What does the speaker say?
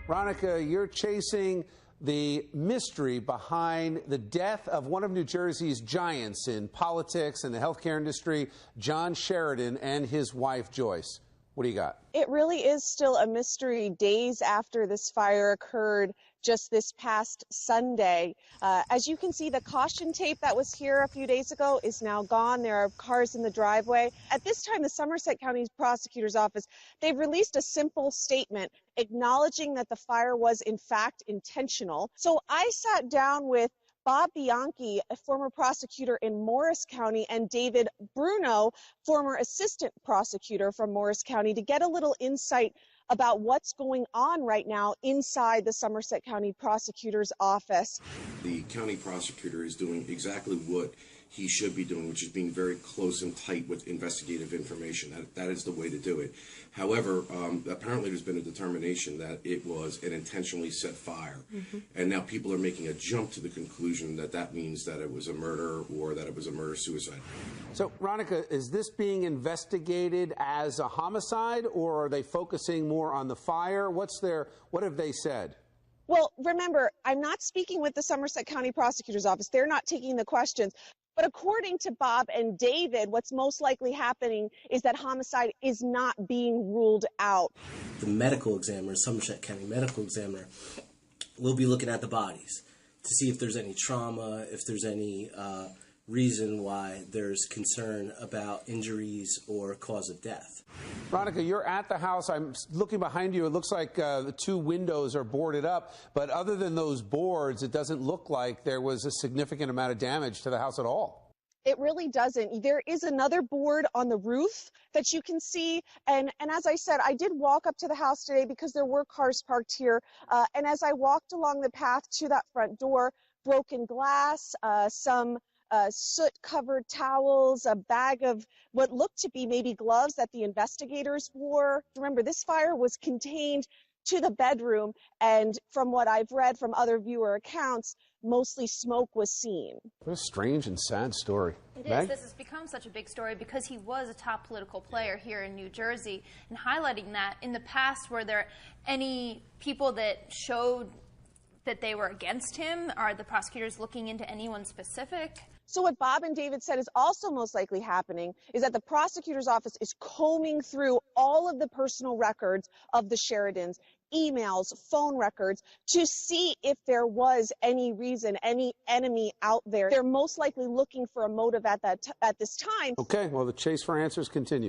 Veronica, you're chasing the mystery behind the death of one of New Jersey's giants in politics and the healthcare industry, John Sheridan, and his wife, Joyce. What do you got? It really is still a mystery days after this fire occurred just this past Sunday. As you can see, the caution tape that was here a few days ago is now gone. There are cars in the driveway. At this time, the Somerset County Prosecutor's Office, they've released a simple statement acknowledging that the fire was in fact intentional. So I sat down with Bob Bianchi, a former prosecutor in Morris County, and David Bruno, former assistant prosecutor from Morris County, to get a little insight about what's going on right now inside the Somerset County Prosecutor's Office. The county prosecutor is doing exactly what he should be doing, which is being very close and tight with investigative information. That is the way to do it. However, apparently there's been a determination that it was an intentionally set fire. And now people are making a jump to the conclusion that that means that it was a murder or that it was a murder-suicide. So, Veronica, is this being investigated as a homicide, or are they focusing more on the fire? What have they said? Well, remember, I'm not speaking with the Somerset County Prosecutor's Office. They're not taking the questions. But according to Bob and David, what's most likely happening is that homicide is not being ruled out. The medical examiner, Somerset County medical examiner, will be looking at the bodies to see if there's any trauma, if there's any reason why there's concern about injuries or cause of death. Veronica, you're at the house. I'm looking behind you. It looks like the two windows are boarded up. But other than those boards, it doesn't look like there was a significant amount of damage to the house at all. It really doesn't. There is another board on the roof that you can see. And as I said, I did walk up to the house today because there were cars parked here. And as I walked along the path to that front door, broken glass, some soot-covered towels, a bag of what looked to be maybe gloves that the investigators wore. Remember, this fire was contained to the bedroom, and from what I've read from other viewer accounts, mostly smoke was seen. What a strange and sad story. It is. This has become such a big story because he was a top political player here in New Jersey, and highlighting that, in the past, were there any people that showed that they were against him? Are the prosecutors looking into anyone specific? So what Bob and David said is also most likely happening is that the prosecutor's office is combing through all of the personal records of the Sheridans, emails, phone records, to see if there was any reason, any enemy out there. They're most likely looking for a motive at this time. Okay, well, the chase for answers continues.